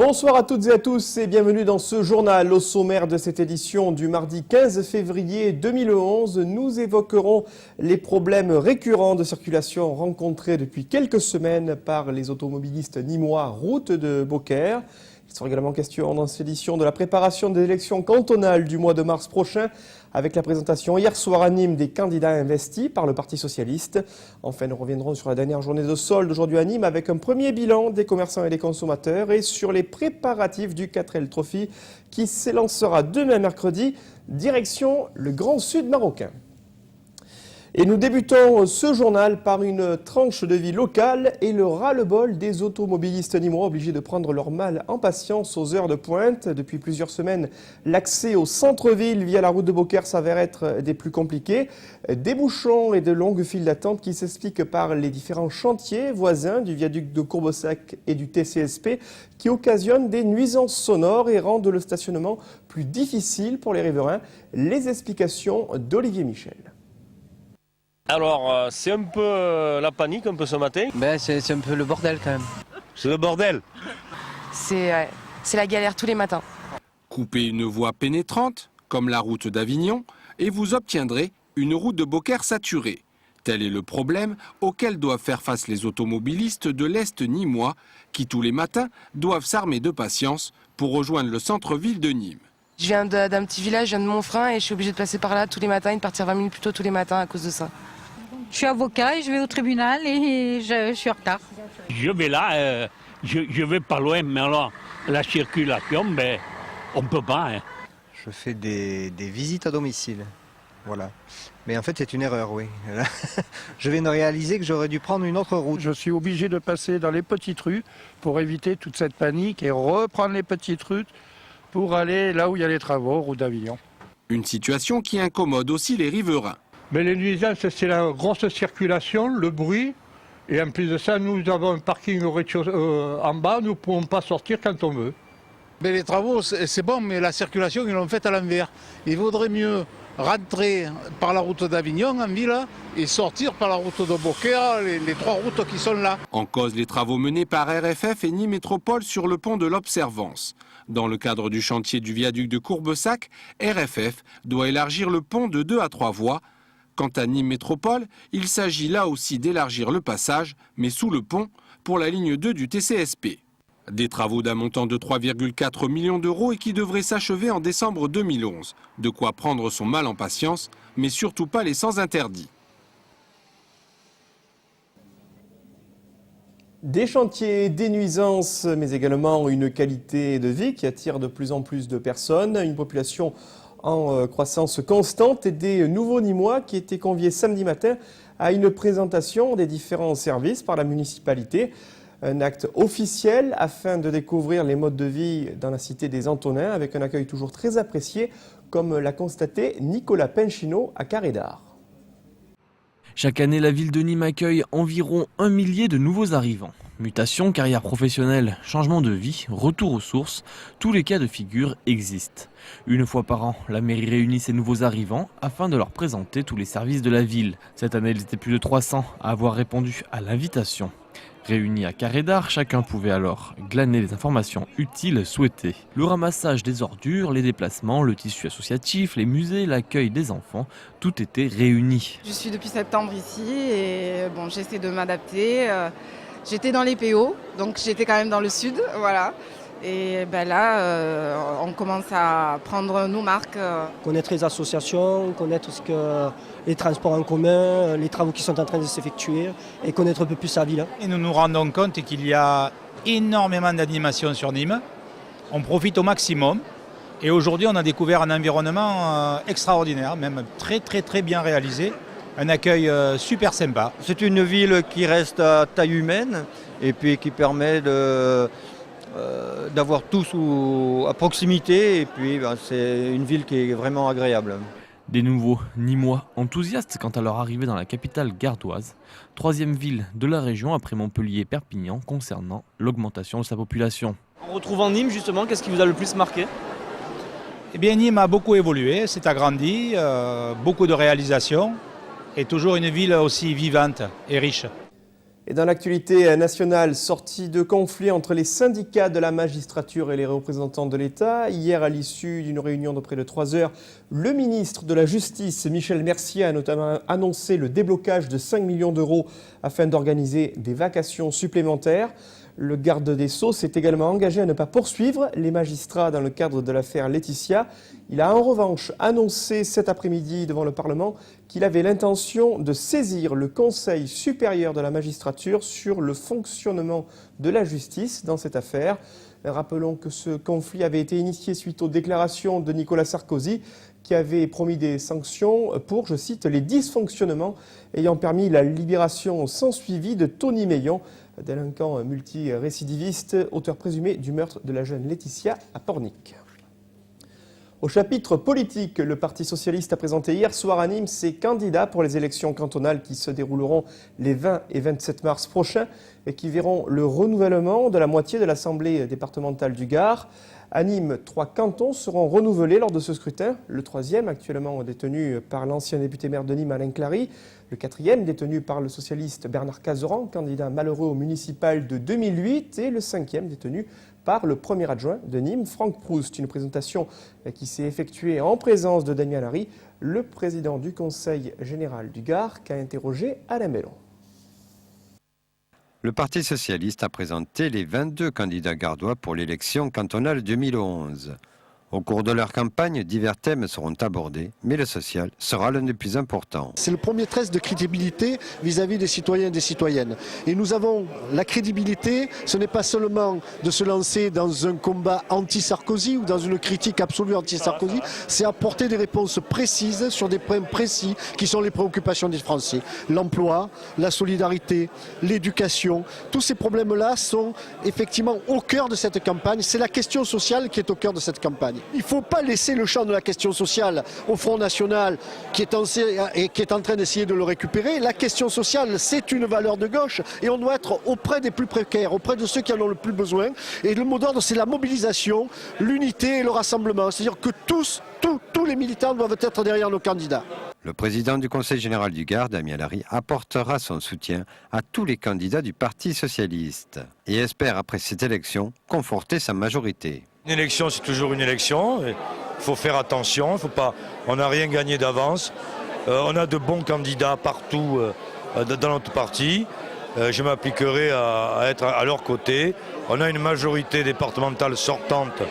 Bonsoir à toutes et à tous et bienvenue dans ce journal. Au sommaire de cette édition du mardi 15 février 2011, nous évoquerons les problèmes récurrents de circulation rencontrés depuis quelques semaines par les automobilistes nîmois route de Beaucaire. Il sera également question dans cette édition de la préparation des élections cantonales du mois de mars prochain avec la présentation hier soir à Nîmes des candidats investis par le Parti socialiste. Enfin, nous reviendrons sur la dernière journée de solde aujourd'hui à Nîmes avec un premier bilan des commerçants et des consommateurs et sur les préparatifs du 4L Trophy qui s'élancera demain mercredi, direction le Grand Sud marocain. Et nous débutons ce journal par une tranche de vie locale et le ras-le-bol des automobilistes nîmois obligés de prendre leur mal en patience aux heures de pointe. Depuis plusieurs semaines, l'accès au centre-ville via la route de Beaucaire s'avère être des plus compliqués. Des bouchons et de longues files d'attente qui s'expliquent par les différents chantiers voisins du viaduc de Courbessac et du TCSP qui occasionnent des nuisances sonores et rendent le stationnement plus difficile pour les riverains. Les explications d'Olivier Michel. Alors, c'est un peu la panique un peu ce matin. C'est un peu le bordel quand même. C'est le bordel. C'est la galère tous les matins. Coupez une voie pénétrante, comme la route d'Avignon, et vous obtiendrez une route de Beaucaire saturée. Tel est le problème auquel doivent faire face les automobilistes de l'Est nîmois, qui tous les matins doivent s'armer de patience pour rejoindre le centre-ville de Nîmes. Je viens d'un petit village, je viens de Montfrein et je suis obligée de passer par là tous les matins et de partir 20 minutes plus tôt tous les matins à cause de ça. Je suis avocat et je vais au tribunal et je suis en retard. Je vais là, je vais pas loin, mais alors la circulation, on peut pas. Hein. Je fais des visites à domicile, voilà. Mais en fait c'est une erreur, oui. Je viens de réaliser que j'aurais dû prendre une autre route. Je suis obligé de passer dans les petites rues pour éviter toute cette panique et reprendre les petites rues pour aller là où il y a les travaux, route d'Avignon. Une situation qui incommode aussi les riverains. Mais les nuisances, c'est la grosse circulation, le bruit. Et en plus de ça, nous avons un parking au rez-de-chaussée, en bas, nous ne pouvons pas sortir quand on veut. Mais les travaux, c'est bon, mais la circulation, ils l'ont faite à l'envers. Il vaudrait mieux rentrer par la route d'Avignon en ville et sortir par la route de Beaucaire, les trois routes qui sont là. En cause, les travaux menés par RFF et Nîmes Métropole sur le pont de l'Observance. Dans le cadre du chantier du viaduc de Courbessac, RFF doit élargir le pont de 2 à 3 voies. Quant à Nîmes Métropole, il s'agit là aussi d'élargir le passage, mais sous le pont, pour la ligne 2 du TCSP. Des travaux d'un montant de 3,4 millions d'euros et qui devraient s'achever en décembre 2011. De quoi prendre son mal en patience, mais surtout pas les sans interdit. Des chantiers, des nuisances, mais également une qualité de vie qui attire de plus en plus de personnes, une population en croissance constante et des nouveaux Nîmois qui étaient conviés samedi matin à une présentation des différents services par la municipalité. Un acte officiel afin de découvrir les modes de vie dans la cité des Antonins avec un accueil toujours très apprécié comme l'a constaté Nicolas Penchino à Carré d'Art. Chaque année, la ville de Nîmes accueille environ 1 millier de nouveaux arrivants. Mutation, carrière professionnelle, changement de vie, retour aux sources, tous les cas de figure existent. Une fois par an, la mairie réunit ces nouveaux arrivants afin de leur présenter tous les services de la ville. Cette année, ils étaient plus de 300 à avoir répondu à l'invitation. Réunis à Carré d'Art, chacun pouvait alors glaner les informations utiles souhaitées. Le ramassage des ordures, les déplacements, le tissu associatif, les musées, l'accueil des enfants, tout était réuni. Je suis depuis septembre ici et j'essaie de m'adapter. J'étais dans les PO, donc j'étais quand même dans le sud, voilà. Et là, on commence à prendre nos marques. Connaître les associations, connaître les transports en commun, les travaux qui sont en train de s'effectuer et connaître un peu plus sa ville. Et nous nous rendons compte qu'il y a énormément d'animations sur Nîmes. On profite au maximum. Et aujourd'hui, on a découvert un environnement extraordinaire, même très très très bien réalisé. Un accueil super sympa. C'est une ville qui reste à taille humaine et puis qui permet d'avoir tout à proximité et puis c'est une ville qui est vraiment agréable. Des nouveaux Nîmois enthousiastes quant à leur arrivée dans la capitale gardoise, troisième ville de la région après Montpellier et Perpignan concernant l'augmentation de sa population. En retrouvant Nîmes justement, qu'est-ce qui vous a le plus marqué ? Eh bien Nîmes a beaucoup évolué, s'est agrandi, beaucoup de réalisations et toujours une ville aussi vivante et riche. Et dans l'actualité nationale, sortie de conflit entre les syndicats de la magistrature et les représentants de l'État. Hier, à l'issue d'une réunion de près de 3 heures, le ministre de la Justice, Michel Mercier, a notamment annoncé le déblocage de 5 millions d'euros afin d'organiser des vacations supplémentaires. Le garde des Sceaux s'est également engagé à ne pas poursuivre les magistrats dans le cadre de l'affaire Laetitia. Il a en revanche annoncé cet après-midi devant le Parlement qu'il avait l'intention de saisir le Conseil supérieur de la magistrature sur le fonctionnement de la justice dans cette affaire. Rappelons que ce conflit avait été initié suite aux déclarations de Nicolas Sarkozy qui avait promis des sanctions pour, je cite, les dysfonctionnements ayant permis la libération sans suivi de Tony Meillon, délinquant multirécidiviste, auteur présumé du meurtre de la jeune Laetitia à Pornic. Au chapitre politique, le Parti socialiste a présenté hier soir à Nîmes ses candidats pour les élections cantonales qui se dérouleront les 20 et 27 mars prochains et qui verront le renouvellement de la moitié de l'Assemblée départementale du Gard. À Nîmes, 3 cantons seront renouvelés lors de ce scrutin. Le 3e, actuellement détenu par l'ancien député-maire de Nîmes, Alain Clary. Le 4e, détenu par le socialiste Bernard Cazeran, candidat malheureux au municipal de 2008. Et le 5e, détenu par le premier adjoint de Nîmes, Franck Proust. Une présentation qui s'est effectuée en présence de Damien Larry, le président du Conseil général du Gard, qu'a interrogé Alain Bellon. Le Parti socialiste a présenté les 22 candidats gardois pour l'élection cantonale 2011. Au cours de leur campagne, divers thèmes seront abordés, mais le social sera l'un des plus importants. C'est le premier test de crédibilité vis-à-vis des citoyens et des citoyennes. Et nous avons la crédibilité, ce n'est pas seulement de se lancer dans un combat anti-Sarkozy ou dans une critique absolue anti-Sarkozy, c'est apporter des réponses précises sur des points précis qui sont les préoccupations des Français. L'emploi, la solidarité, l'éducation, tous ces problèmes-là sont effectivement au cœur de cette campagne. C'est la question sociale qui est au cœur de cette campagne. Il ne faut pas laisser le champ de la question sociale au Front National qui est en train d'essayer de le récupérer. La question sociale, c'est une valeur de gauche et on doit être auprès des plus précaires, auprès de ceux qui en ont le plus besoin. Et le mot d'ordre, c'est la mobilisation, l'unité et le rassemblement. C'est-à-dire que tous les militants doivent être derrière nos candidats. Le président du Conseil général du Gard, Damien Larry, apportera son soutien à tous les candidats du Parti socialiste et espère, après cette élection, conforter sa majorité. Une élection, c'est toujours une élection. Il faut faire attention. On n'a rien gagné d'avance. On a de bons candidats partout dans notre parti. Je m'appliquerai à être à leur côté. On a une majorité départementale sortante,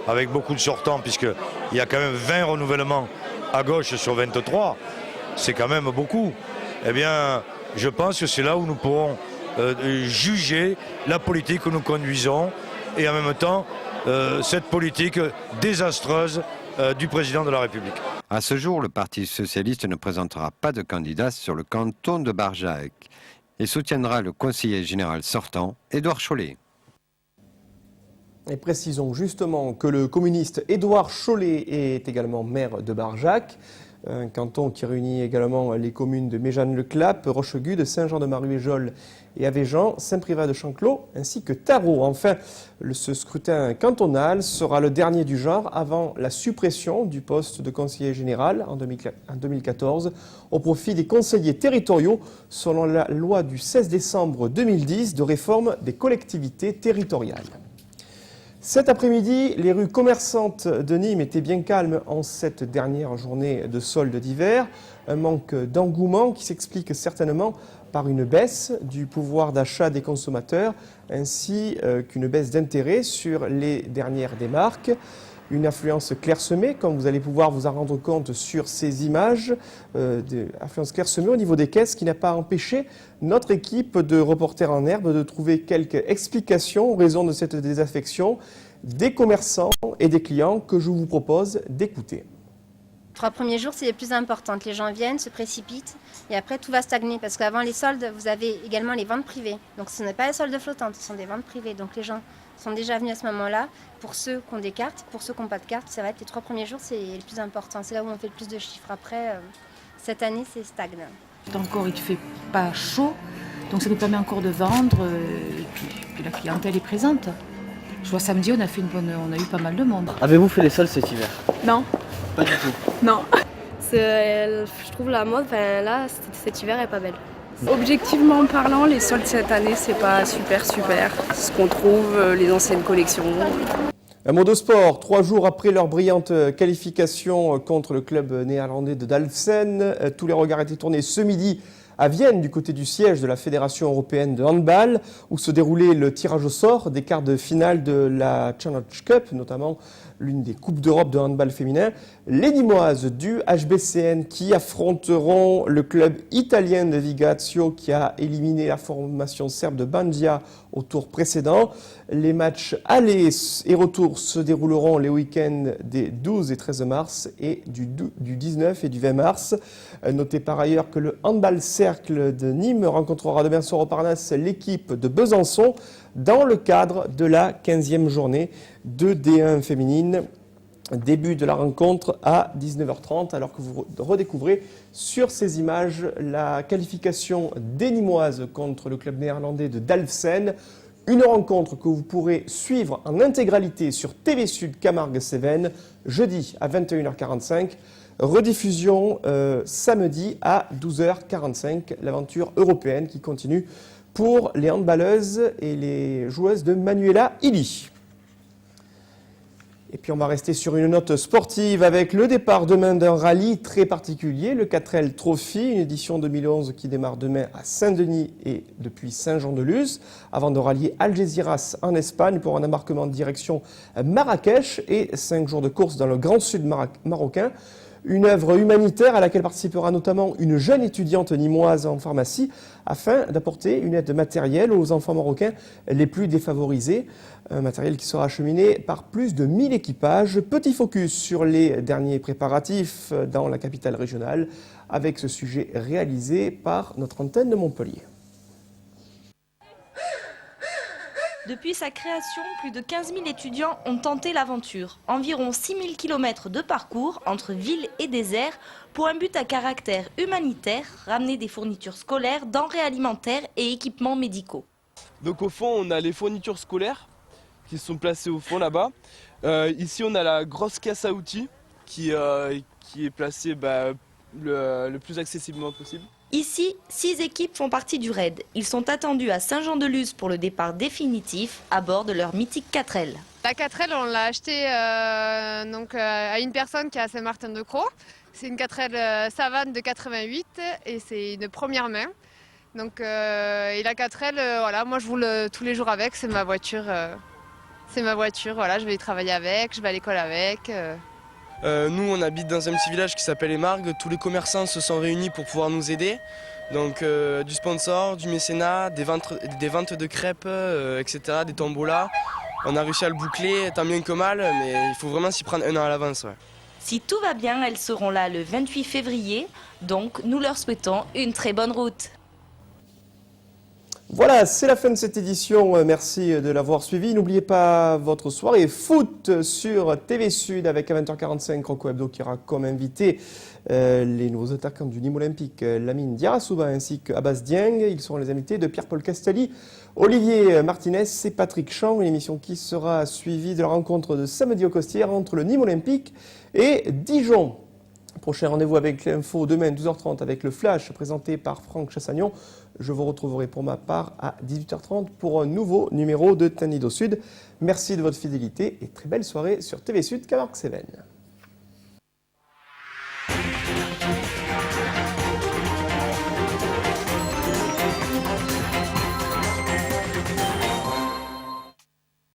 avec beaucoup de sortants, puisqu'il y a quand même 20 renouvellements à gauche sur 23. C'est quand même beaucoup. Eh bien, je pense que c'est là où nous pourrons juger la politique que nous conduisons et en même temps cette politique désastreuse du président de la République. À ce jour, le Parti socialiste ne présentera pas de candidat sur le canton de Barjac et soutiendra le conseiller général sortant, Édouard Chollet. Et précisons justement que le communiste Édouard Chollet est également maire de Barjac, un canton qui réunit également les communes de Méjeanne-le-Clap, Rochegude, Saint-Jean-de-Maruéjol et Avéjan, Saint-Privat-de-Chanclos ainsi que Tarot. Enfin, ce scrutin cantonal sera le dernier du genre avant la suppression du poste de conseiller général en 2014 au profit des conseillers territoriaux selon la loi du 16 décembre 2010 de réforme des collectivités territoriales. Cet après-midi, les rues commerçantes de Nîmes étaient bien calmes en cette dernière journée de solde d'hiver. Un manque d'engouement qui s'explique certainement par une baisse du pouvoir d'achat des consommateurs ainsi qu'une baisse d'intérêt sur les dernières des marques. Une affluence clairsemée, comme vous allez pouvoir vous en rendre compte sur ces images, affluence clairsemée au niveau des caisses qui n'a pas empêché notre équipe de Reporters en Herbe de trouver quelques explications en raison de cette désaffection des commerçants et des clients que je vous propose d'écouter. Les 3 premiers jours, c'est les plus importantes. Les gens viennent, se précipitent et après tout va stagner parce qu'avant les soldes, vous avez également les ventes privées. Donc ce n'est pas les soldes flottantes, ce sont des ventes privées. Donc les gens sont déjà venus à ce moment-là. Pour ceux qui ont des cartes, pour ceux qui n'ont pas de cartes, ça va être les 3 premiers jours, c'est le plus important. C'est là où on fait le plus de chiffres. Après, cette année, c'est stagne. Encore, il ne fait pas chaud, donc ça nous permet encore de vendre. Et puis la clientèle est présente. Je vois samedi, on a eu pas mal de monde. Avez-vous fait les soldes cet hiver? Non. Pas du tout? Non. Je trouve la mode, là, cet hiver, elle est pas belle. Objectivement parlant, les soldes cette année, c'est pas super. Ce qu'on trouve, les anciennes collections. Un mot de sport, 3 jours après leur brillante qualification contre le club néerlandais de Dalfsen, tous les regards étaient tournés ce midi à Vienne, du côté du siège de la Fédération européenne de handball, où se déroulait le tirage au sort des quarts de finale de la Challenge Cup, notamment l'une des Coupes d'Europe de handball féminin. Les Nîmoises du HBCN qui affronteront le club italien de Vigazio qui a éliminé la formation serbe de Bandia au tour précédent. Les matchs aller et retour se dérouleront les week-ends des 12 et 13 mars et du 19 et du 20 mars. Notez par ailleurs que le Handball Cercle de Nîmes rencontrera demain soir au Parnasse l'équipe de Besançon dans le cadre de la 15e journée de D1 féminine. Début de la rencontre à 19h30, alors que vous redécouvrez sur ces images la qualification des Nîmoises contre le club néerlandais de Dalfsen. Une rencontre que vous pourrez suivre en intégralité sur TV Sud Camargue-Cévennes, jeudi à 21h45. Rediffusion samedi à 12h45. L'aventure européenne qui continue pour les handballeuses et les joueuses de Manuela Illy. Et puis on va rester sur une note sportive avec le départ demain d'un rallye très particulier, le 4L Trophy, une édition 2011 qui démarre demain à Saint-Denis et depuis Saint-Jean-de-Luz, avant de rallier Algeciras en Espagne pour un embarquement de direction Marrakech et 5 jours de course dans le Grand Sud marocain. Une œuvre humanitaire à laquelle participera notamment une jeune étudiante nîmoise en pharmacie afin d'apporter une aide matérielle aux enfants marocains les plus défavorisés. Un matériel qui sera acheminé par plus de 1000 équipages. Petit focus sur les derniers préparatifs dans la capitale régionale avec ce sujet réalisé par notre antenne de Montpellier. Depuis sa création, plus de 15 000 étudiants ont tenté l'aventure. Environ 6 000 km de parcours entre ville et désert pour un but à caractère humanitaire, ramener des fournitures scolaires, denrées alimentaires et équipements médicaux. Donc au fond, on a les fournitures scolaires qui sont placées au fond là-bas. Ici, on a la grosse caisse à outils qui est placée le plus accessiblement possible. Ici, 6 équipes font partie du raid. Ils sont attendus à Saint-Jean-de-Luz pour le départ définitif à bord de leur mythique 4L. La 4L, on l'a achetée à une personne qui est à Saint-Martin-de-Croix. C'est une 4L Savane de 88 et c'est une première main. Donc, et la 4L, voilà, moi je roule tous les jours avec, c'est ma voiture. Voilà, je vais y travailler avec, je vais à l'école avec. Nous, on habite dans un petit village qui s'appelle Émargues. Tous les commerçants se sont réunis pour pouvoir nous aider. Donc du sponsor, du mécénat, des ventes de crêpes, etc., des tombolas. On a réussi à le boucler, tant bien que mal, mais il faut vraiment s'y prendre un an à l'avance. Ouais. Si tout va bien, elles seront là le 28 février. Donc nous leur souhaitons une très bonne route. Voilà, c'est la fin de cette édition. Merci de l'avoir suivi. N'oubliez pas votre soirée foot sur TV Sud avec à 20h45 Rocco Hebdo qui aura comme invité les nouveaux attaquants du Nîmes Olympique, Lamine Diarra-Souba ainsi qu'Abbas Dieng. Ils seront les invités de Pierre-Paul Castelli, Olivier Martinez et Patrick Champ. Une émission qui sera suivie de la rencontre de samedi au Costières entre le Nîmes Olympique et Dijon. Prochain rendez-vous avec l'info demain 12h30 avec le Flash présenté par Franck Chassagnon. Je vous retrouverai pour ma part à 18h30 pour un nouveau numéro de Tanido Sud. Merci de votre fidélité et très belle soirée sur TV Sud Camargue-Cévennes.